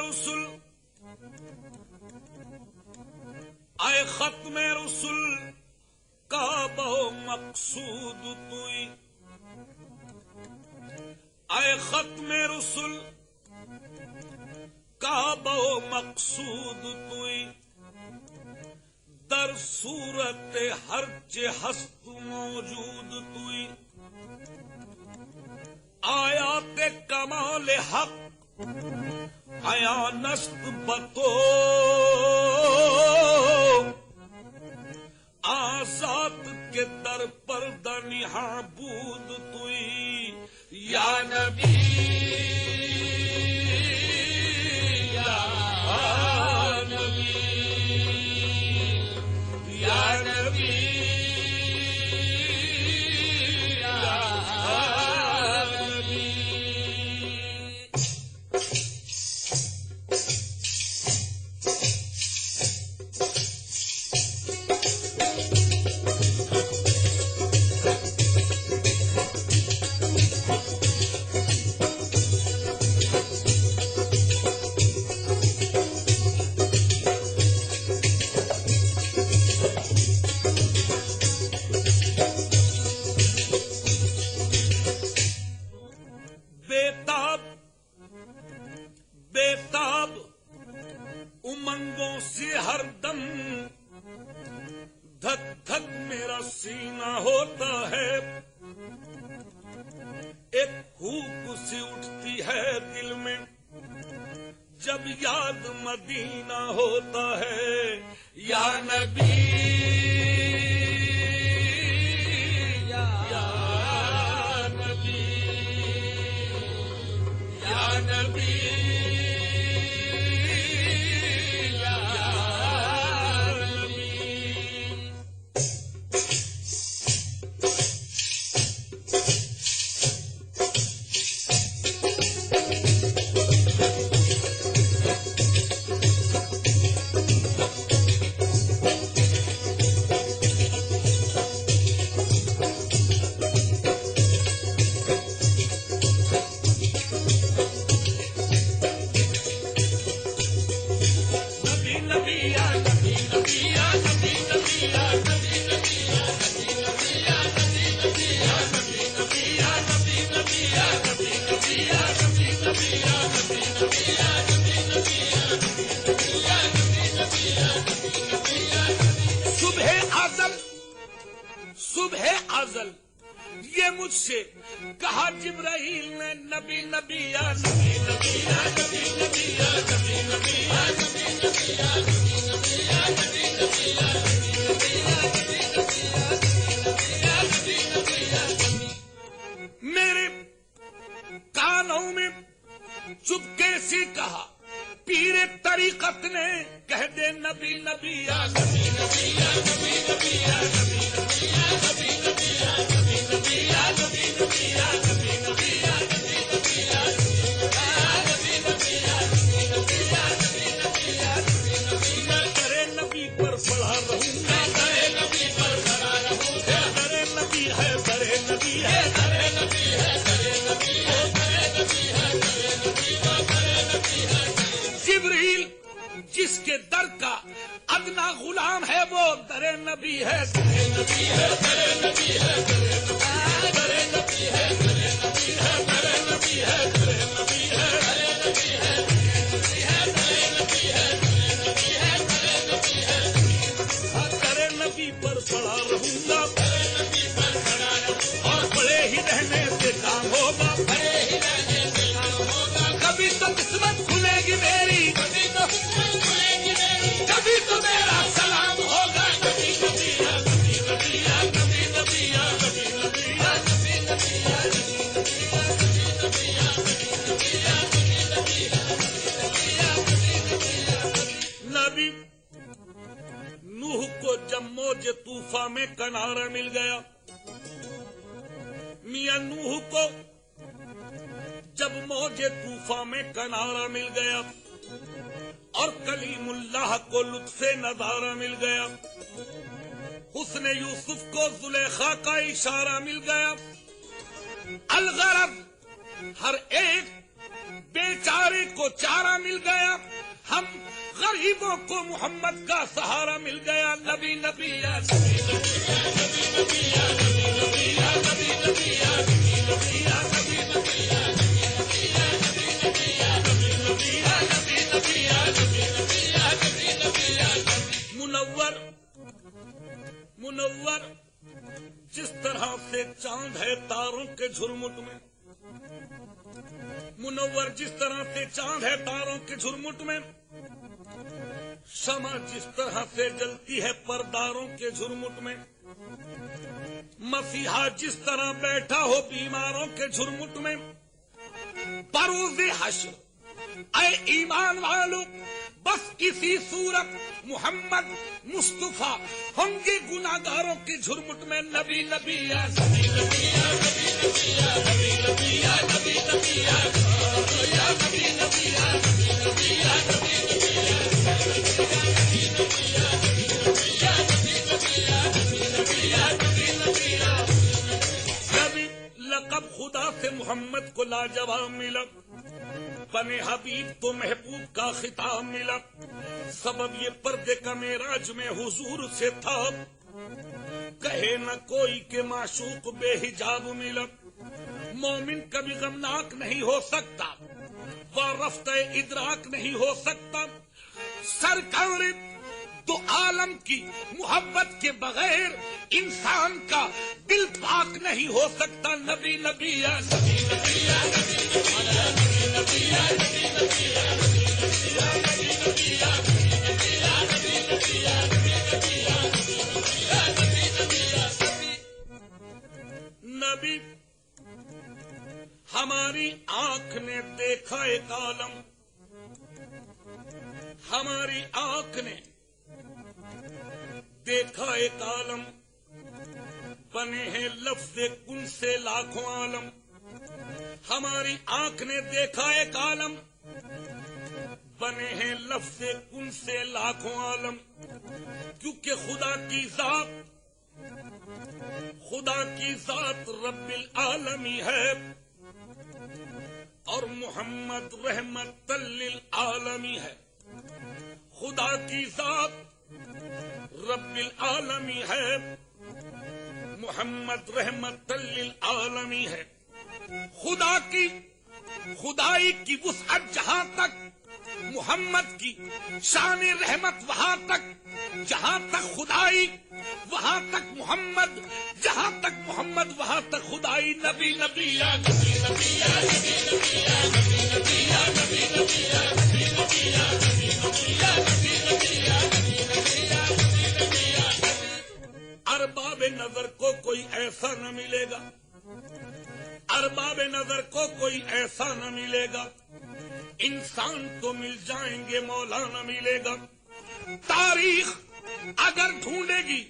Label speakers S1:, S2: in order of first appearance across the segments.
S1: رسل آئے ختم رسل کعبہ مقصود توئی آئے ختم رسل کعبہ مقصود توئی در صورت ہر چہ ہست موجود توئی آیات کمال حق عیاں نست بتو آزاد کے در پردہ نہاں بود توئی یا نبی یا نبی یا نبی بےتاب امنگوں سے ہر دم دھک دھک میرا سینہ ہوتا ہے ایک ہوک سی اٹھتی ہے دل میں جب یاد مدینہ ہوتا ہے یا نبی یا نبی یا نبی یہ مجھ سے کہا جبرائیل نے نبی نبی یا نبی نبی یا نبی نبی یا نبی نبی یا نبی نبی یا نبی نبی یا نبی نبی یا نبی نبی یا نبی نبی یا نبی میرے کانوں میں چپکے سے کہا پیر طریقت نے کہہ دے نبی نبی یا نبی نبی یا نبی نبی یا نبی نبی یا نبی نبی یا نبی نبی یا نبی نبی یا نبی نبی یا نبی نبی یا نبی نبی یا نبی نبی یا نبی نبی یا نبی نبی میں کرے نبی پر پڑھا رہوں میں کرے نبی پر کھڑا رہوں کرے نبی ہے کرے نبی ہے کرے نبی ہے کرے نبی ہے کرے نبی ہے کرے نبی ہے کرے نبی ہے جبریل جس کے در کا ادنا غلام ہے وہ در نبی ہے در نبی ہے در نبی ہے در نبی ہے در نبی ہے در نبی ہے در نبی ہے در نبی ہے در نبی ہے در نبی ہے در نبی پر پڑا رہوں گا در نبی پر کھڑا رہوں اور پڑے ہی رہنے سے کام ہوگا پڑے ہی رہنے سے کام ہوگا کبھی تو قسمت کھلے گی میری کبھی تو قسمت کھلے گی میری کبھی تو میرا سلام ہوگا نبی نبی یا نبی نبی یا نبی نبی یا نبی نبی یا نبی نبی یا نبی نبی یا نبی نبی یا نبی نبی یا نبی نوح کو جب موج طوفان میں کنارہ مل گیا میاں نوح کو جب موج طوفان میں کنارہ مل گیا اور کلیم اللہ کو لطف نظارہ مل گیا حسن یوسف کو زلیخا کا اشارہ مل گیا الغرض ہر ایک بیچارے کو کو چارہ مل گیا، ہم غریبوں کو محمد کا سہارا مل گیا۔ نبی نبی یا نبی نبی نبی یا نبی نبی یا نبی نبی یا نبی نبی یا نبی نبی یا نبی نبی یا نبی نبی یا نبی نبی یا نبی نبی یا نبی نبی یا نبی۔ منور جس طرح سے چاند ہے تاروں کے جھرمٹ میں، منور جس طرح سے چاند ہے تاروں کے جھرمٹ میں، شمع جس طرح سے جلتی ہے پرداروں کے جھرمٹ میں، مسیحا جس طرح بیٹھا ہو بیماروں کے جھرمٹ میں، بروز حشر اے ایمان والو بس اسی صورت محمد مصطفیٰ ہوں گے گناہگاروں کے جھرمٹ میں۔ نبی نبی یا نبی نبی یا نبی نبی یا نبی نبی یا نبی نبی یا نبی نبی یا نبی نبی یا نبی نبی یا نبی نبی یا نبی نبی یا نبی نبی یا نبی نبی یا نبی۔ لقب خدا سے محمد کو لاجواب ملا، بنے حبیب تو محبوب کا خطاب ملا، سبب یہ پردے کا معراج میں حضور سے تھا، کہے نہ کوئی کہ معشوق بے حجاب ملا۔ مومن کبھی غمناک نہیں ہو سکتا، وہ رفتہ ادراک نہیں ہو سکتا، سرکار تو عالم کی محبت کے بغیر انسان کا دل پاک نہیں ہو سکتا۔ نبی نبی یا نبی نبی یا نبی نبی یا نبی نبی یا نبی نبی یا نبی نبی یا نبی نبی یا نبی نبی یا نبی نبی یا نبی نبی یا نبی۔ ہماری آنکھ نے دیکھا ایک عالم، ہماری آنکھ نے دیکھا ایک عالم، بنے ہیں لفظ کن سے لاکھوں عالم، ہماری آنکھ نے دیکھا ایک عالم، بنے ہیں لفظ کن سے لاکھوں عالم، کیونکہ خدا کی ذات رب العالمی ہے، اور محمد رحمت للعالمی ہے۔ خدا کی ذات رب العالمی ہے، محمد رحمت للعالمی ہے۔ خدائی کی وسعت جہاں تک، محمد کی شان رحمت وہاں تک، جہاں تک خدائی وہاں تک محمد، جہاں تک محمد وہاں تک خدائی۔ نبی نبی یا نبی نبی یا نبی نبی یا نبی نبی یا نبی نبی یا نبی نبی یا نبی نبی یا نبی نبی یا نبی نبی یا نبی نبی یا ارباب نظر کو کوئی ایسا نہ ملے گا، ارباب نظر کو کوئی ایسا نہ ملے گا، انسان تو مل جائیں گے مولا نہ ملے گا۔ تاریخ اگر ڈھونڈے گی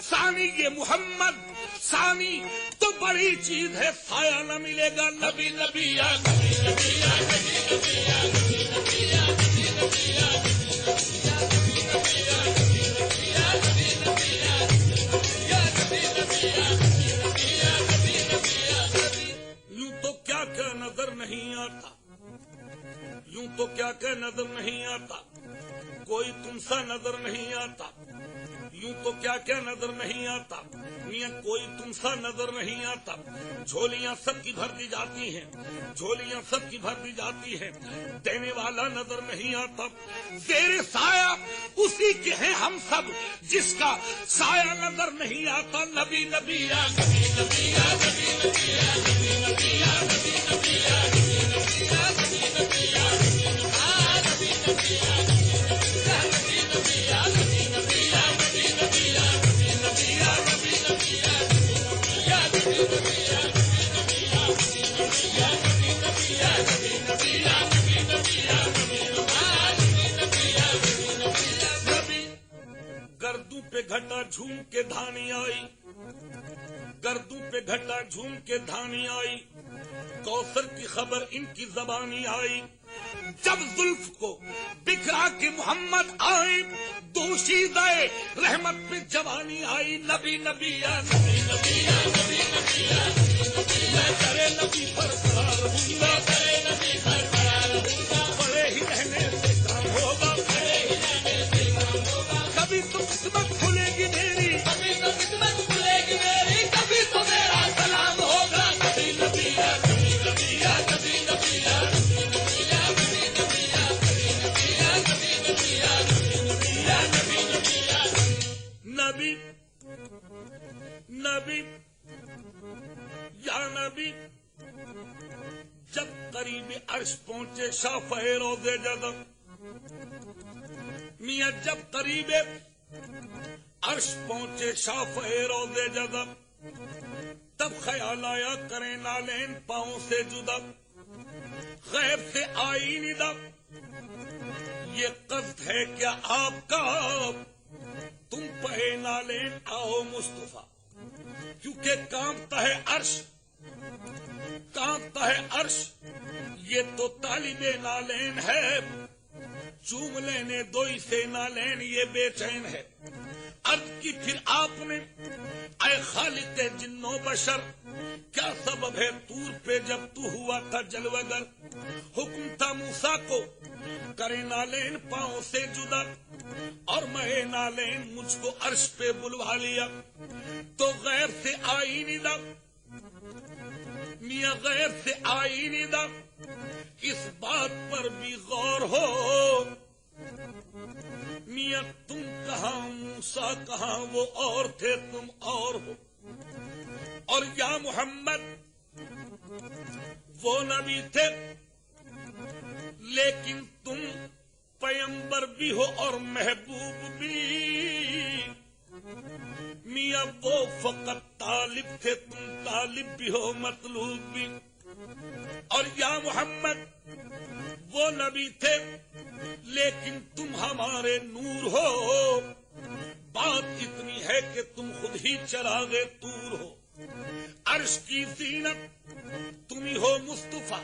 S1: ثانی یہ محمد ثانی تو بڑی چیز ہے، سایہ نہ ملے گا۔ نبی نبی یا نبی نبی یا نبی نبی یا نبی نبی یا نبی نبی یا نبی نبی یا نبی نبی یا نبی نبی یا نبی نبی یا نبی نبی یا نبی نبی یا نبی۔ یوں تو کیا کیا نظر نہیں آتا، یوں تو کیا کیا نظر نہیں آتا، کوئی تم سا نظر نہیں آتا، یوں تو کیا کیا نظر نہیں آتا، میاں کوئی تم سا نظر نہیں آتا۔ جھولیاں سب کی بھر دی جاتی ہیں، جھولیاں سب کی بھر دی جاتی ہیں، دینے والا نظر نہیں آتا۔ زیر سایہ اسی کے ہیں ہم سب جس کا سایہ نظر نہیں آتا۔ نبی نبی یا نبی نبی یا نبی نبی یا نبی نبی یا نبی نبی یا نبی نبی یا نبی نبی یا نبی نبی یا نبی نبی یا نبی نبی یا نبی نبی یا نبی نبی یا نبی نبی یا نبی نبی یا نبی نبی یا نبی نبی یا نبی نبی یا نبی نبی یا نبی نبی یا نبی۔ گردوں پہ گھٹا جھوم کے دھانی آئی، گردوں پہ گھٹا جھوم کے دھانی آئی، کوثر کی خبر ان کی زبانی آئی۔ جب زلف کو بکھرا کے محمد آئے، دوشیزہ رحمت پہ جوانی آئی۔ نبی نبی یا نبی نبی یا نبی نبی یا نبی نبی، میں کرے نبی پر قرار ہوں گا، کرے نبی پر قرار ہوں گا، بڑے عرش پہنچے شافہ روضے جدب. میاں جب قریب عرش پہنچے شافہ روضے جدب تب خیال آیا کریں نالین پاؤں سے جدا. غیب سے آئی ندب یہ قصد ہے کیا آپ کا تم پہ نالین آؤ مصطفیٰ. کیونکہ کانپتا ہے عرش کانپتا ہے عرش یہ تو طالب نالین ہے. چوم لینے دوئی سے نالین یہ بے چین ہے. عرض کی پھر آپ نے اے خالق جن و بشر کیا سبب ہے طور پہ جب تو ہوا تھا جلوگر. حکم تھا موسیٰ کو کرے نالین پاؤں سے جدا اور میں نالین مجھ کو عرش پہ بلوا لیا. تو غیر سے آئی ندا میاں غیر سے آئی ندا اس بات پر بھی غور ہو. میاں تم کہاں موسیٰ کہاں وہ اور تھے تم اور ہو. اور یا محمد وہ نبی تھے لیکن تم پیغمبر بھی ہو اور محبوب بھی. میاں وہ فقط طالب تھے تم طالب بھی ہو مطلوب بھی. اور یا محمد وہ نبی تھے لیکن تم ہمارے نور ہو. بات اتنی ہے کہ تم خود ہی چراغے طور ہو. عرش کی زینت تم ہی ہو مصطفیٰ.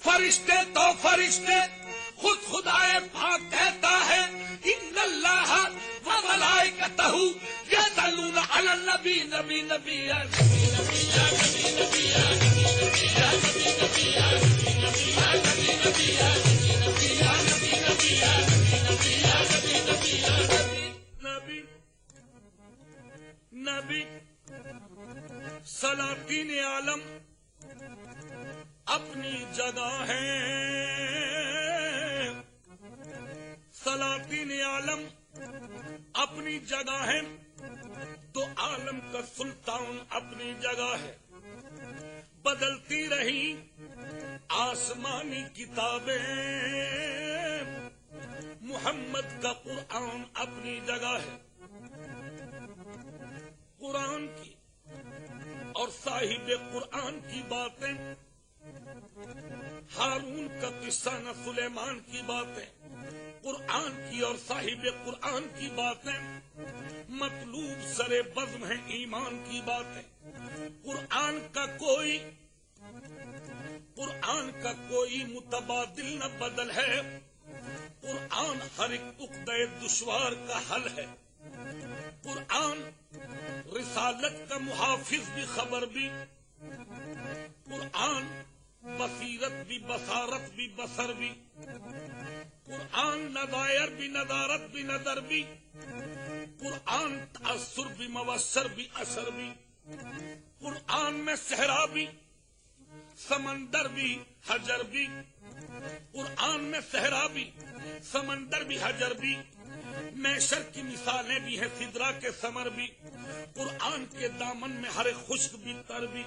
S1: فرشتے تو فرشتے خود خدائے پاک کہتا ہے ان اللہ و ملائکتہ یصلون علی النبی نبی نبی یا نبی نبی یا نبی نبی یا نبی نبی یا نبی نبی یا نبی نبی یا نبی نبی یا نبی نبی یا نبی نبی یا نبی نبی یا نبی نبی. سلاطین عالم اپنی جگہ ہے. سلاطین عالم اپنی جگہ ہے تو عالم کا سلطان اپنی جگہ ہے. بدلتی رہی آسمانی کتابیں محمد کا قرآن اپنی جگہ ہے. قرآن کی اور صاحب قرآن کی باتیں ہارون کا قصہ نہ سلیمان کی باتیں. قرآن کی اور صاحب قرآن کی باتیں مطلوب سرے بزم ہیں ایمان کی باتیں. قرآن کا کوئی متبادل نہ بدل ہے. قرآن ہر ایک عقدہ دشوار کا حل ہے. قرآن رسالت کا محافظ بھی خبر بھی. قرآن بصیرت بھی بصارت بھی بصر بھی. قرآن نظائر بھی ندارت بھی نظر بھی. قرآن تأثر بھی موثر بھی اثر بھی. قرآن میں صحرا بھی سمندر بھی حجر بھی. قرآن میں صحرا بھی سمندر بھی حجر بھی. میشر کی مثالیں بھی ہیں سدرا کے ثمر بھی. قرآن کے دامن میں ہر خشک بھی تر بھی.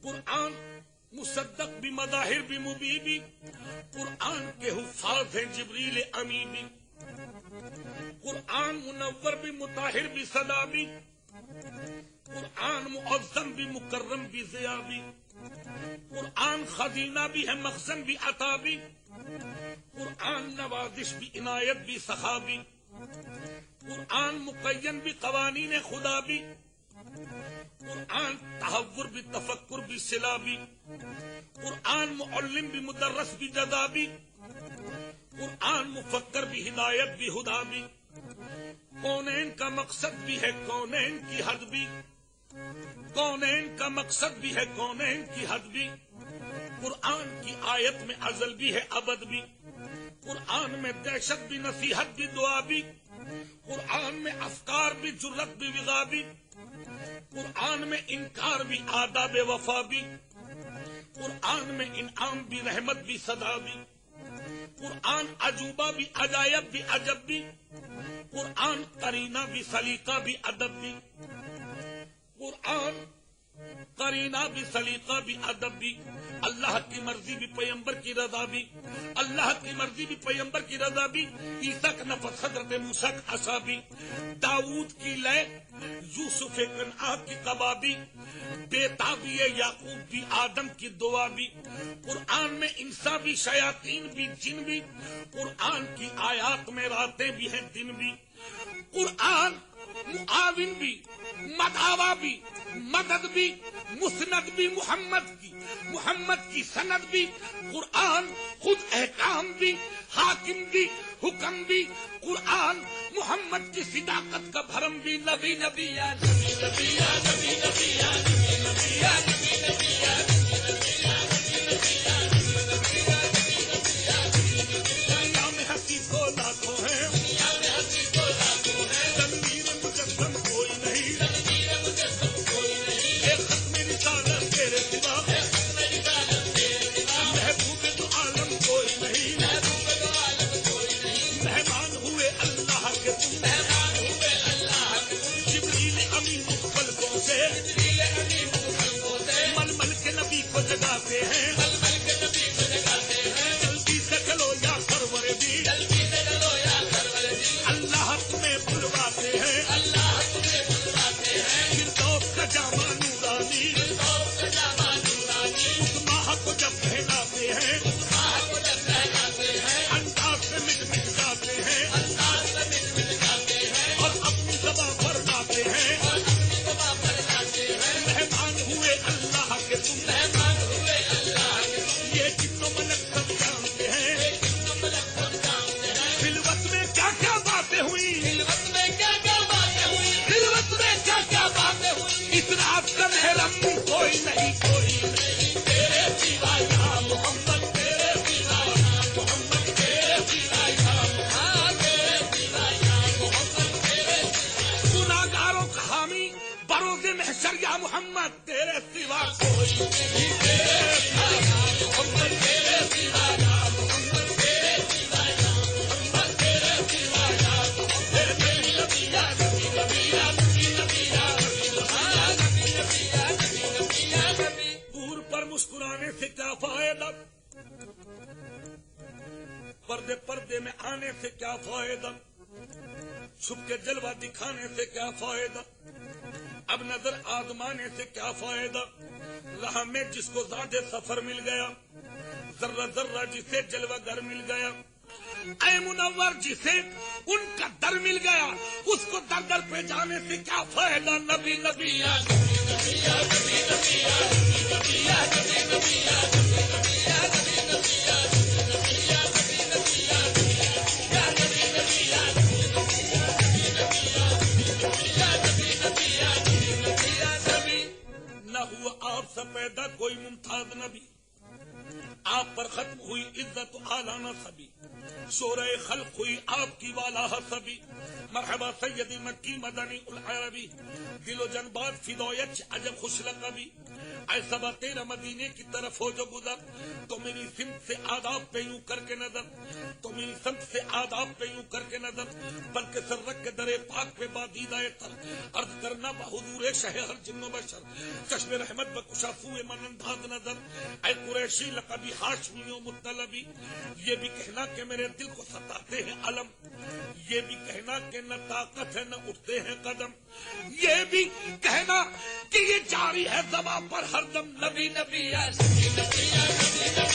S1: قرآن مصدق بھی مظاہر بھی مبی بھی. قرآن کے حفاظ ہیں جبریل امی بھی. قرآن منور بھی مطاہر بھی صدا بھی. قرآن معظم بھی مکرم بھی ضیاء بھی. قرآن خزینہ بھی ہے مخزن بھی عطا بھی. قرآن نوازش بھی عنایت بھی سخا بھی. قرآن مقین بھی قوانین خدا بھی. قرآن تحور بھی تفکر بھی صلا بھی. قرآن معلم بھی مدرس بھی جزا بھی. قرآن مفکر بھی ہدایت بھی ہدا بھی. کونین کا مقصد بھی ہے کونین کی حد بھی. کونین کا مقصد بھی ہے کونین کی حد بھی. قرآن کی آیت میں ازل بھی ہے ابد بھی. قرآن میں دہشت بھی نصیحت بھی دعا بھی. قرآن میں افکار بھی جرت بھی وغا بھی. قرآن میں انکار بھی آداب وفا بھی. قرآن میں انعام بھی رحمت بھی صدا بھی. قرآن عجوبہ بھی عجائب بھی عجب بھی. قرآن قرینہ بھی سلیقہ بھی ادب بھی. قرآن قرینہ بھی سلیقہ بھی ادب بھی. اللہ کی مرضی بھی پیغمبر کی رضا بھی، اللہ کی مرضی بھی پیغمبر کی رضا بھی، عیسیٰ کا نفس حضرت موسیٰ کا عصا بھی، داؤد کی لے یوسف کنعان کی کبابی، بےتابی یعقوب بھی، آدم کی دعا بھی، قرآن میں انسان بھی، شیاطین بھی، جن بھی، قرآن کی آیات میں راتیں بھی ہیں، دن بھی، قرآن معاون بھی، مدعوا بھی، مدد بھی، مسند بھی، محمد کی سند بھی، قرآن خود احکام بھی، حاکم بھی، حکم بھی، قرآن محمد کی صداقت کا بھرم بھی، نبی نبی یا نبی نبی یا نبی نبی یا نبی نبی یا نبی نبی یا نبی نبی یا نبی نبی یا نبی نبی یا نبی نبی یا نبی نبی، دنیا میں ہنسی کو لاکھوں ہیں، دنیا میں ہنسی کو لاکھوں ہیں، تنویر مجسم کوئی نہیں، تنویر مجسم کوئی نہیں، ایک ختم رسالت تیرے سوا، ایک ختم رسالت تیرے سوا، محبوب تو عالم کوئی نہیں، محبوب تو عالم کوئی نہیں، مہمان ہوئے اللہ کے تم، مہمان ہوئے اللہ کے تم، جبریل امین مخلقوں سے، جبریل امین مخلقوں سے، مل مل کے نبی کو جگاتے ہیں، مل مل کے نبی کو جگاتے ہیں، جلدی سے چلو یا سرور دی، جلدی سے چلو یا سرور دی، اللہ تمہیں بلواتے ہیں، اللہ تمہیں بلواتے ہیں، فردوس کا جامع نورانی، فردوس کا جامع نورانی، اس ماہ کو جب پہناتے ہیں، اس ماہ کو جب پہناتے ہیں، انداز سے مٹ مٹ جاتے ہیں، انداز سے مٹ مٹ جاتے ہیں، اور اپنی زباں پر لاتے ہیں، اور اپنی زباں پر لاتے ہیں، مہمان ہوئے اللہ کے تم، مہمان ہوئے اللہ کے تم، یہ جن و ملک سب جانتے ہیں، یہ جن و ملک سب جانتے ہیں، خلوت میں کیا کیا باتیں ہوئی، خلوت میں کیا کیا باتیں ہوئی، خلوت میں کیا کیا باتیں ہوئی، اس رات کا محرم کوئی نہیں، کوئی نہیں تیرے سوا یا محمد، تیرے سوا یا محمد، تیرے سوا یا محمد، تیرے سوا یا محمد، تیرے گناہگاروں کا حامی بروز محشر یا محمد، تیرے سوا کوئی نہیں، تیرے سوا یا محمد، تیرے سوا یا محمد، تیرے سوا یا محمد، تیرے سوا یا محمد، نبی نبی یا نبی نبی یا نبی نبی یا نبی نبی یا نبی نبی یا نبی، دور پر مسکرانے سے کیا فائدہ، پردے پردے میں آنے سے کیا فائدہ، چھپ کے جلوہ دکھانے سے کیا فائدہ، اب نظر آزمانے سے کیا فائدہ، راہ میں جس کو زیادہ سفر مل گیا، ذرہ ذرہ جسے جلوہ گر مل گیا، اے منور جسے ان کا در مل گیا، اس کو در در پہ جانے سے کیا فائدہ، نبی نبی یا نبی نبی یا نبی نبی یا نبی نبی یا نبی نبی یا نبی نبی یا نبی نبی یا نبی نبی یا نبی نبی یا نبی نبی یا نبی نبی یا نبی نبی یا نبی نبی یا نبی نبی یا نبی نبی یا نبی، نہ ہوا آپ سے پیدا کوئی ممتاز نبی، آپ پر ختم ہوئی عزت و اعلیٰ نسبی، شورۂ خلق ہوئی آپ کی والا حسبی، مرحبا سیدی مکی مدنی العربی، دل و جنبات فدایت عجب خوش لقبی، ایسا با تیرا مدینے کی طرف ہو جو گزر، تو میری سمت سے آداب پہ یوں کر کے نظر، تو میری سمت سے آداب پہ یوں کر کے نظر، بلکہ سر رکھ کے در پاک پہ بادیدہ تر، عرض کرنا بحضور شہ ہر جن و بشر، چشم رحمت بکشافو من انداز نظر، اے قریشی لقبی ہاشمی و مطلبی، یہ بھی کہنا کہ میرے دل کو ستاتے ہیں علم، یہ بھی کہنا کہ نہ طاقت ہے نہ اٹھتے ہیں قدم، یہ بھی کہنا کہ یہ جاری ہے زباں پر ہر دم، نبی نبی یا نبی نبی یا نبی نبی